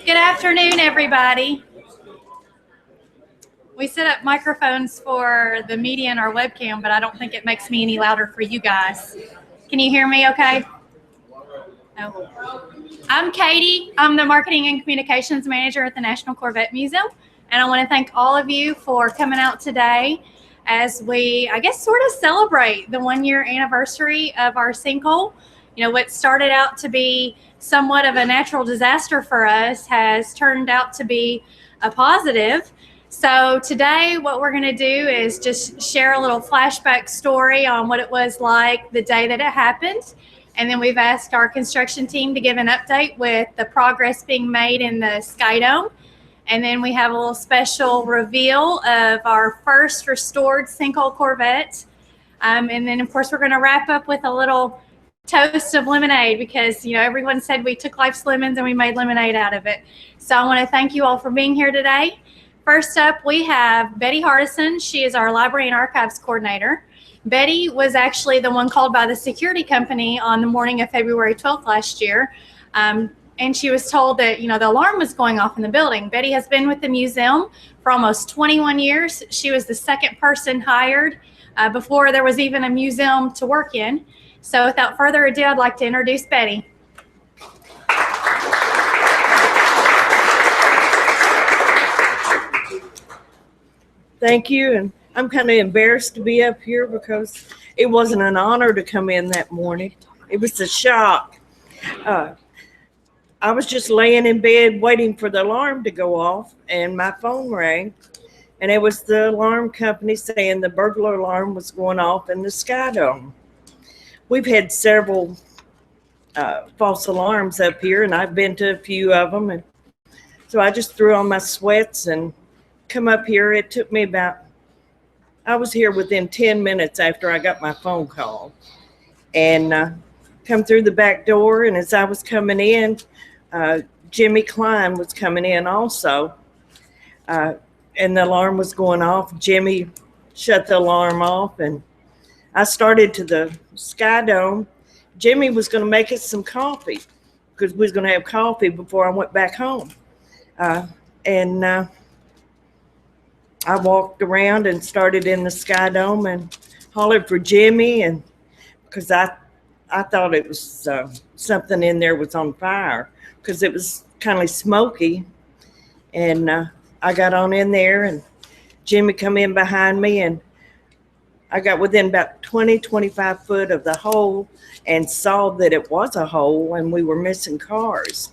Good afternoon, everybody. We set up microphones for the media and our webcam, but I don't think it makes me any louder for you guys. Can you hear me okay? No. I'm Katie. I'm the Marketing and Communications Manager at the National Corvette Museum, and I want to thank all of you for coming out today as we, I guess, sort of celebrate the 1-year anniversary of our sinkhole. You know, what started out to be somewhat of a natural disaster for us has turned out to be a positive. So today what we're going to do is just share a little flashback story on what it was like the day that it happened. And then we've asked our construction team to give an update with the progress being made in the Sky Dome. And then we have a little special reveal of our first restored sinkhole Corvette. And then, of course, we're going to wrap up with a little toast of lemonade because, you know, everyone said we took life's lemons and we made lemonade out of it. So I want to thank you all for being here today. First up, we have Betty Hardison. She is our Library and Archives Coordinator. Betty was actually the one called by the security company on the morning of February 12th last year. And she was told that, you know, the alarm was going off in the building. Betty has been with the museum for almost 21 years. She was the second person hired before there was even a museum to work in. So without further ado, I'd like to introduce Betty. Thank you, and I'm kind of embarrassed to be up here because it wasn't an honor to come in that morning. It was a shock. I was just laying in bed waiting for the alarm to go off, and my phone rang, and it was the alarm company saying the burglar alarm was going off in the Sky Dome. We've had several false alarms up here, and I've been to a few of them, and so I just threw on my sweats and come up here. It took me I was here within 10 minutes after I got my phone call, and come through the back door, and as I was coming in, Jimmy Klein was coming in also, and the alarm was going off. Jimmy shut the alarm off, and I started to the Sky Dome. Jimmy was going to make us some coffee because we was going to have coffee before I went back home. And I walked around and started in the Sky Dome and hollered for Jimmy, and because I thought it was something in there was on fire because it was kind of smoky. And I got on in there, and Jimmy come in behind me, and I got within about 25 foot of the hole and saw that it was a hole and we were missing cars.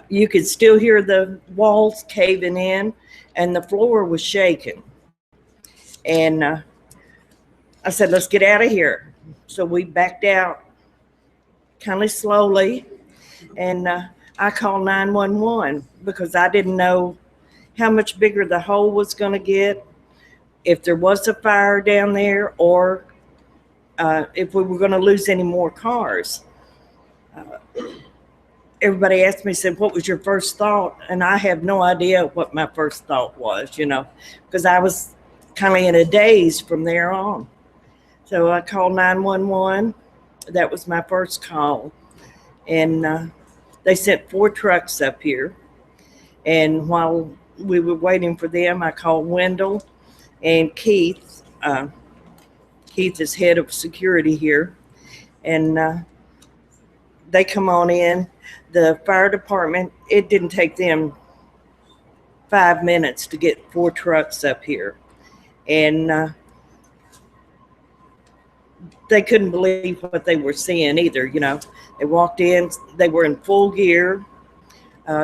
You could still hear the walls caving in and the floor was shaking. And I said, let's get out of here. So we backed out kind of slowly, and I called 911 because I didn't know how much bigger the hole was going to get, if there was a fire down there, or if we were going to lose any more cars. Everybody asked me, said, what was your first thought? And I have no idea what my first thought was, you know, because I was kind of in a daze from there on. So I called 911. That was my first call. And they sent 4 trucks up here. And while we were waiting for them, I called Wendell and Keith. Keith is head of security here. And they come on in. The fire department, it didn't take them 5 minutes to get 4 trucks up here. And they couldn't believe what they were seeing either. You know, they walked in, they were in full gear.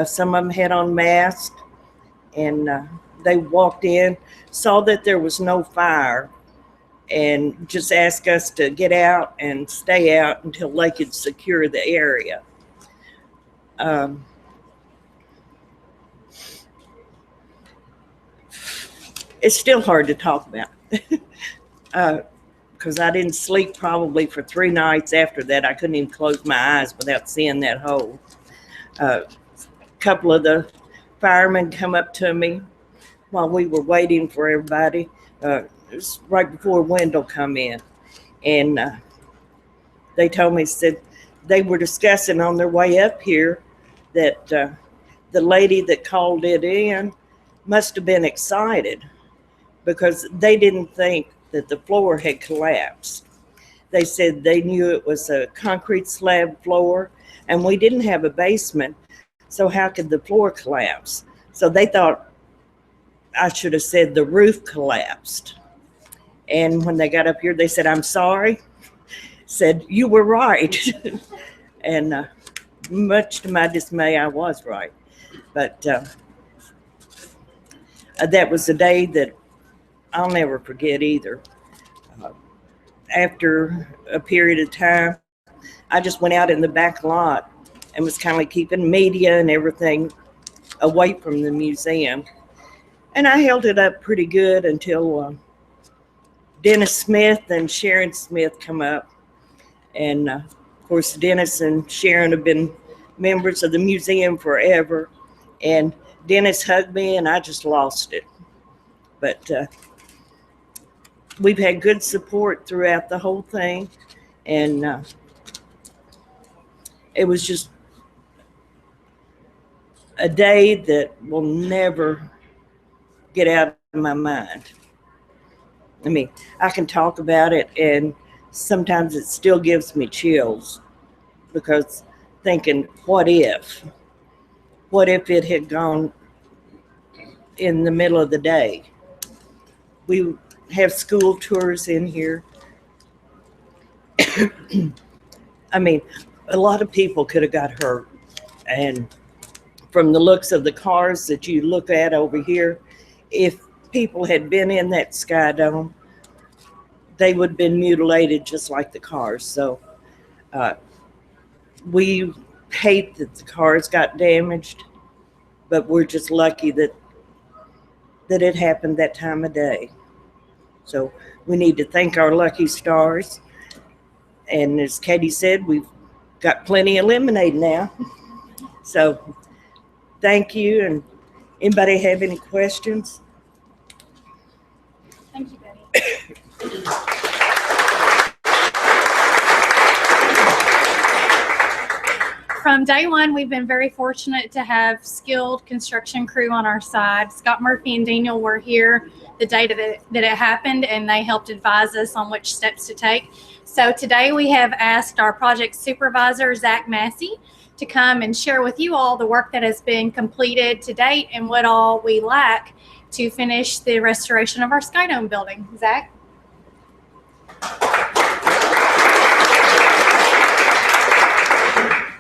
Some of them had on masks, and they walked in, saw that there was no fire, and just asked us to get out and stay out until they could secure the area. It's still hard to talk about because I didn't sleep probably for 3 nights after that. I couldn't even close my eyes without seeing that hole. A couple of the firemen come up to me while we were waiting for everybody. It was right before Wendell come in, and they told me, said they were discussing on their way up here that the lady that called it in must have been excited because they didn't think that the floor had collapsed. They said they knew it was a concrete slab floor, and we didn't have a basement, so how could the floor collapse? So they thought I should have said the roof collapsed. And when they got up here, they said, "I'm sorry." Said, "You were right." And much to my dismay, I was right. But that was a day that I'll never forget either. After a period of time, I just went out in the back lot and was kind of keeping media and everything away from the museum. And I held it up pretty good until Dennis Smith and Sharon Smith come up. And of course, Dennis and Sharon have been members of the museum forever. And Dennis hugged me and I just lost it. But we've had good support throughout the whole thing. And it was just a day that will never get out of my mind. I mean, I can talk about it and sometimes it still gives me chills because thinking, what if? What if it had gone in the middle of the day? We have school tours in here. I mean, a lot of people could have got hurt. And from the looks of the cars that you look at over here, if people had been in that Sky Dome, they would have been mutilated just like the cars. So we hate that the cars got damaged, but we're just lucky that it happened that time of day. So we need to thank our lucky stars. And as Katie said, we've got plenty of lemonade now. So thank you. And anybody have any questions? Thank you, Betty. From day one, we've been very fortunate to have skilled construction crew on our side. Scott Murphy and Daniel were here the day that it happened, and they helped advise us on which steps to take. So today we have asked our project supervisor, Zach Massey, to come and share with you all the work that has been completed to date and what all we lack to finish the restoration of our Sky Dome building. Zach?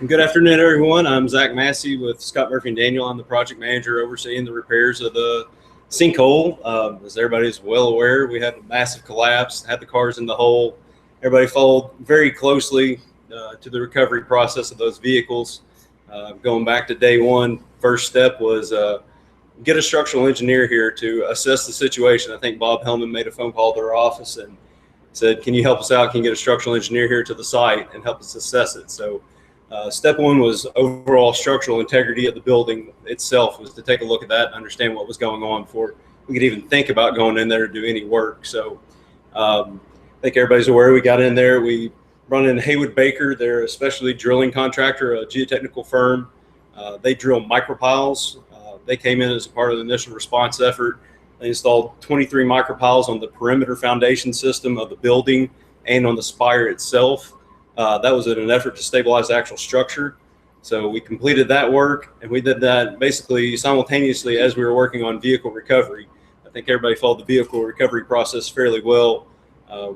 Good afternoon, everyone. I'm Zach Massey with Scott Murphy and Daniel. I'm the project manager overseeing the repairs of the sinkhole. As everybody's well aware, we had a massive collapse, had the cars in the hole. Everybody followed very closely to the recovery process of those vehicles. Going back to day one, first step was get a structural engineer here to assess the situation. I think Bob Hillman made a phone call to our office and said, "Can you help us out? Can you get a structural engineer here to the site and help us assess it?" So step one was overall structural integrity of the building itself, was to take a look at that and understand what was going on before we could even think about going in there to do any work. So I think everybody's aware we got in there. We run in Haywood Baker. They're a specialty drilling contractor, a geotechnical firm. They drill micropiles. They came in as a part of the initial response effort. They installed 23 micropiles on the perimeter foundation system of the building and on the spire itself. That was in an effort to stabilize the actual structure. So we completed that work, and we did that basically simultaneously as we were working on vehicle recovery. I think everybody followed the vehicle recovery process fairly well.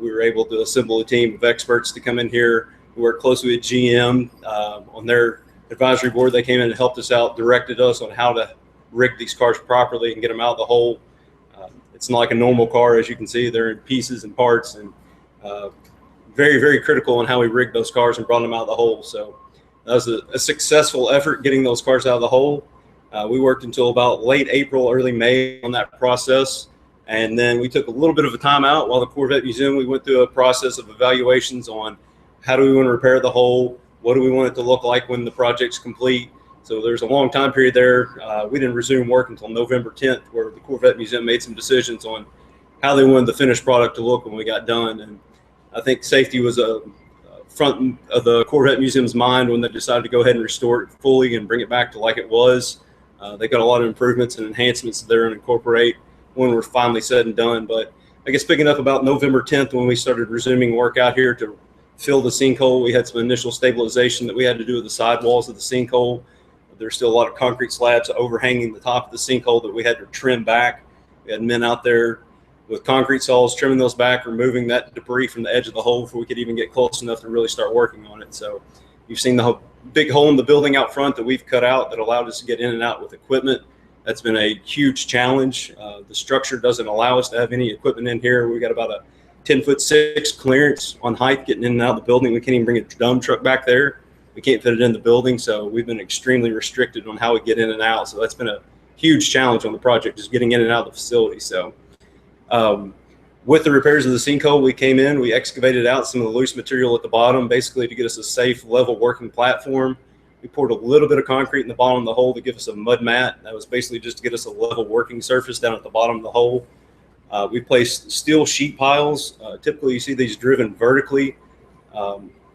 We were able to assemble a team of experts to come in here. We worked closely with GM on their advisory board. They came in and helped us out, directed us on how to rig these cars properly and get them out of the hole. It's not like a normal car, as you can see. They're in pieces and parts, and very, very critical on how we rigged those cars and brought them out of the hole. So that was a successful effort getting those cars out of the hole. We worked until about late April, early May on that process. And then we took a little bit of a time out while the Corvette Museum, we went through a process of evaluations on how do we want to repair the hole? What do we want it to look like when the project's complete? So there's a long time period there. We didn't resume work until November 10th, where the Corvette Museum made some decisions on how they wanted the finished product to look when we got done. And I think safety was a front of the Corvette Museum's mind when they decided to go ahead and restore it fully and bring it back to like it was. They got a lot of improvements and enhancements they're going to incorporate when we're finally said and done. But I guess picking up about November 10th, when we started resuming work out here to fill the sinkhole, we had some initial stabilization that we had to do with the sidewalls of the sinkhole. There's still a lot of concrete slabs overhanging the top of the sinkhole that we had to trim back. We had men out there with concrete saws trimming those back, removing that debris from the edge of the hole before we could even get close enough to really start working on it. So you've seen the big hole in the building out front that we've cut out that allowed us to get in and out with equipment. That's been a huge challenge. The structure doesn't allow us to have any equipment in here. We got about a 10'6" clearance on height getting in and out of the building. We can't even bring a dump truck back there. We can't fit it in the building. So we've been extremely restricted on how we get in and out. So that's been a huge challenge on the project, just getting in and out of the facility. So with the repairs of the sinkhole, we came in, we excavated out some of the loose material at the bottom, basically to get us a safe, level working platform. We poured a little bit of concrete in the bottom of the hole to give us a mud mat. That was basically just to get us a level working surface down at the bottom of the hole. We placed steel sheet piles. Typically, you see these driven vertically,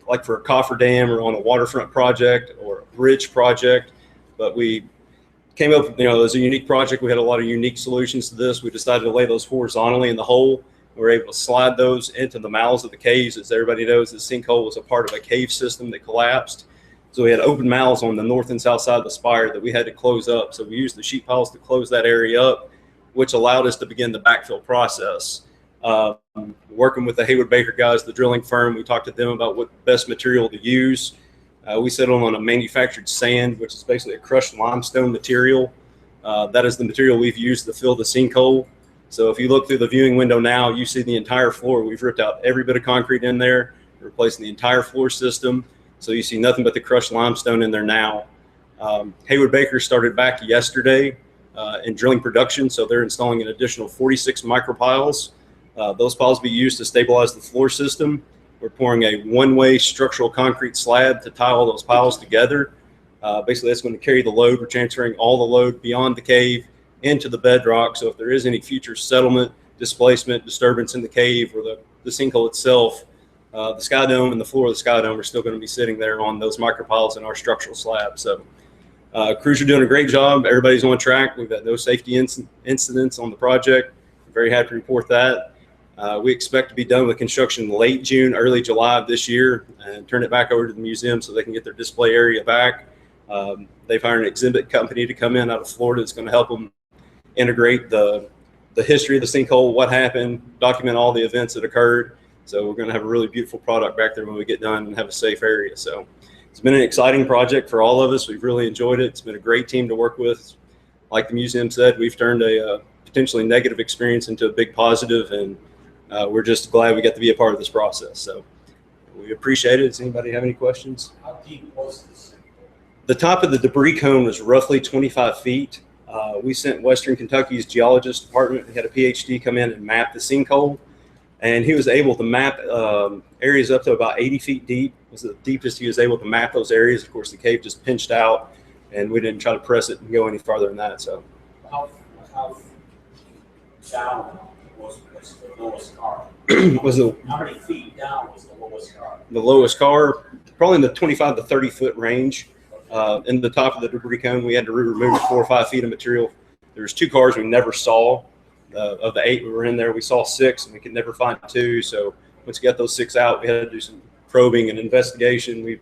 like for a cofferdam or on a waterfront project or a bridge project. But we came up, as a unique project. We had a lot of unique solutions to this. We decided to lay those horizontally in the hole. We were able to slide those into the mouths of the caves. As everybody knows, the sinkhole was a part of a cave system that collapsed. So we had open mouths on the north and south side of the spire that we had to close up. So we used the sheet piles to close that area up, which allowed us to begin the backfill process. Working with the Haywood Baker guys, the drilling firm, we talked to them about what best material to use. We settled on a manufactured sand, which is basically a crushed limestone material. That is the material we've used to fill the sinkhole. So if you look through the viewing window now, you see the entire floor. We've ripped out every bit of concrete in there, replacing the entire floor system. So you see nothing but the crushed limestone in there now. Haywood Baker started back yesterday in drilling production. So they're installing an additional 46 micropiles. Those piles will be used to stabilize the floor system. We're pouring a one-way structural concrete slab to tie all those piles together. Basically, that's going to carry the load. We're transferring all the load beyond the cave into the bedrock. So if there is any future settlement, displacement, disturbance in the cave or the sinkhole itself, the sky dome and the floor of the sky dome are still going to be sitting there on those micropiles in our structural slab. So crews are doing a great job. Everybody's on track. We've got no safety incidents on the project. I'm very happy to report that. We expect to be done with construction late June, early July of this year and turn it back over to the museum so they can get their display area back. They've hired an exhibit company to come in out of Florida that's going to help them integrate the history of the sinkhole, what happened, document all the events that occurred. So we're going to have a really beautiful product back there when we get done and have a safe area. So it's been an exciting project for all of us. We've really enjoyed it. It's been a great team to work with. Like the museum said, we've turned a potentially negative experience into a big positive, and we're just glad we got to be a part of this process. So we appreciate it. Does anybody have any questions? How deep was this? The top of the debris cone was roughly 25 feet. We sent Western Kentucky's geologist department. He had a PhD come in and map the sinkhole, and he was able to map areas up to about 80 feet deep. It was the deepest he was able to map those areas. Of course, the cave just pinched out, and we didn't try to press it and go any farther than that. So How down was the lowest car? How many feet down was the lowest car? The lowest car, probably in the 25 to 30 foot range. In the top of the debris cone, we had to remove 4 or 5 feet of material. There was 2 cars we never saw. Of the 8 we were in there, we saw 6, and we could never find 2. So once we got those 6 out, we had to do some probing and investigation. We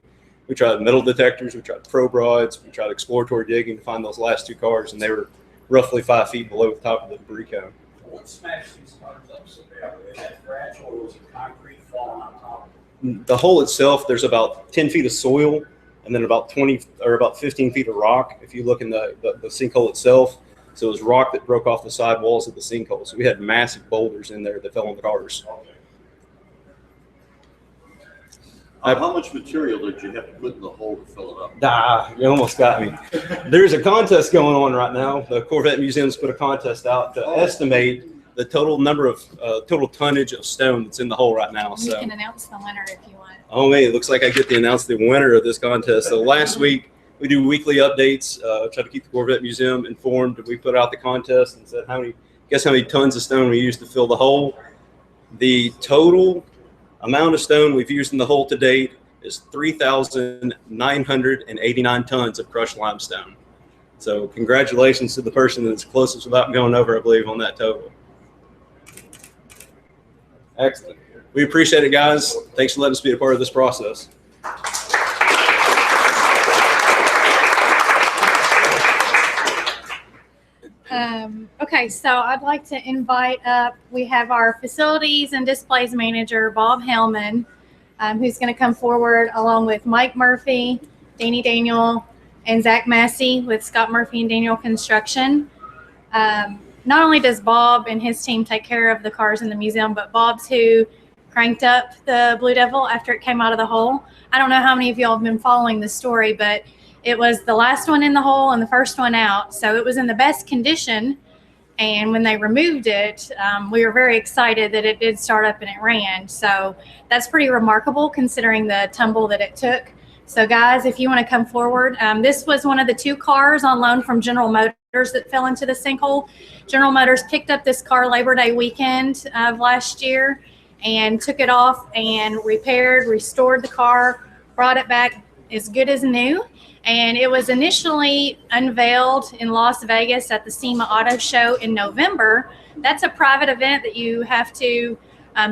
We tried metal detectors, we tried probe rods, we tried exploratory digging to find those last 2 cars, and they were roughly 5 feet below the top of the debris cone. What smashed these cars up so bad? Were they that fragile, or was it concrete falling on top? The hole itself, there's about 10 feet of soil and then about 20 or about 15 feet of rock if you look in the sinkhole itself. So it was rock that broke off the side walls of the sinkhole. So we had massive boulders in there that fell on the cars. How much material did you have to put in the hole to fill it up? You almost got me. There's a contest going on right now. The Corvette Museum's put a contest out to estimate the total number of total tonnage of stone that's in the hole right now. You So, can announce the winner if you want. oh man, it looks like I get to announce the winner of this contest. So last week we do weekly updates, try to keep the Corvette Museum informed. We put out the contest and said guess how many tons of stone we used to fill the hole. The total amount of stone we've used in the hole to date is 3,989 tons of crushed limestone. So congratulations to the person that's closest without going over, I believe, on that total. Excellent. We appreciate it, guys. Thanks for letting us be a part of this process. Okay, so I'd like to invite up, we have our facilities and displays manager, Bob Hillman, who's going to come forward along with Mike Murphy, Danny Daniel, and Zach Massey with Scott Murphy and Daniel Construction. Not only does Bob and his team take care of the cars in the museum, but Bob's who cranked up the Blue Devil after it came out of the hole. I don't know how many of y'all have been following the story, but it was the last one in the hole and the first one out. So it was in the best condition. And when they removed it, we were very excited that it did start up and it ran. So that's pretty remarkable considering the tumble that it took. So guys, if you want to come forward, this was one of the 2 cars on loan from General Motors that fell into the sinkhole. General Motors picked up this car Labor Day weekend of last year and took it off and repaired, restored the car, brought it back as good as new. And it was initially unveiled in Las Vegas at the SEMA Auto Show in November. That's a private event that you have to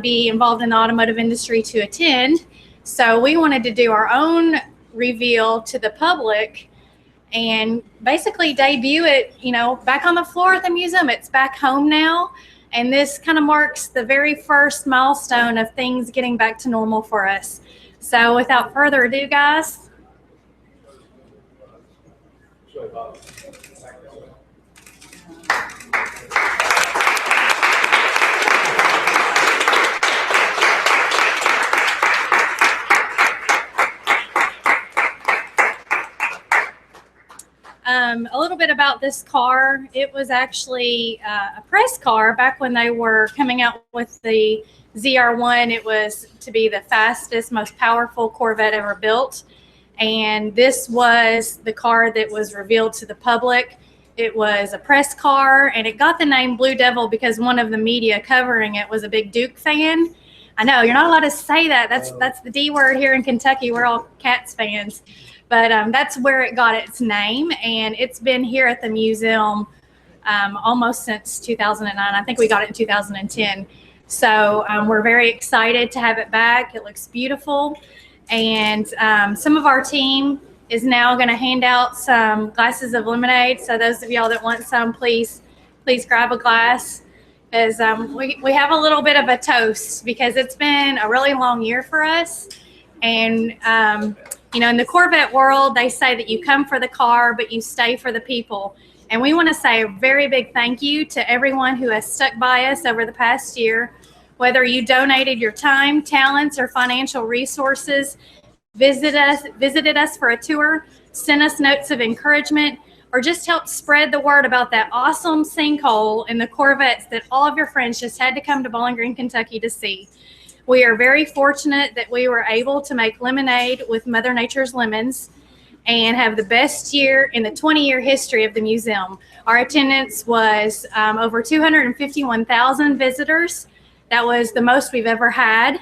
be involved in the automotive industry to attend. So we wanted to do our own reveal to the public and basically debut it, back on the floor at the museum. It's back home now. And this kind of marks the very first milestone of things getting back to normal for us. So without further ado, guys, a little bit about this car. It was actually a press car back when they were coming out with the ZR1. It was to be the fastest, most powerful Corvette ever built. And this was the car that was revealed to the public. It was a press car, and it got the name Blue Devil because one of the media covering it was a big Duke fan. I know, you're not allowed to say that. That's the D word here in Kentucky. We're all Cats fans. But that's where it got its name, and it's been here at the museum almost since 2009. I think we got it in 2010. So we're very excited to have it back. It looks beautiful. And some of our team is now going to hand out some glasses of lemonade. So those of y'all that want some, please grab a glass. As we have a little bit of a toast because it's been a really long year for us. And in the Corvette world, they say that you come for the car, but you stay for the people. And we want to say a very big thank you to everyone who has stuck by us over the past year. Whether you donated your time, talents, or financial resources, visited us for a tour, sent us notes of encouragement, or just helped spread the word about that awesome sinkhole and the Corvettes that all of your friends just had to come to Bowling Green, Kentucky to see. We are very fortunate that we were able to make lemonade with Mother Nature's lemons and have the best year in the 20-year history of the museum. Our attendance was over 251,000 visitors. That was the most we've ever had.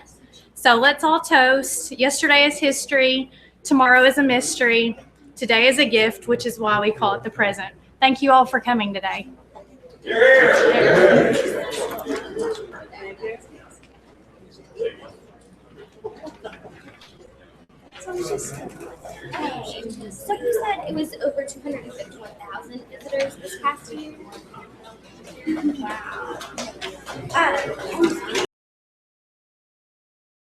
So let's all toast. Yesterday is history. Tomorrow is a mystery. Today is a gift, which is why we call it the present. Thank you all for coming today. Yeah. Wow.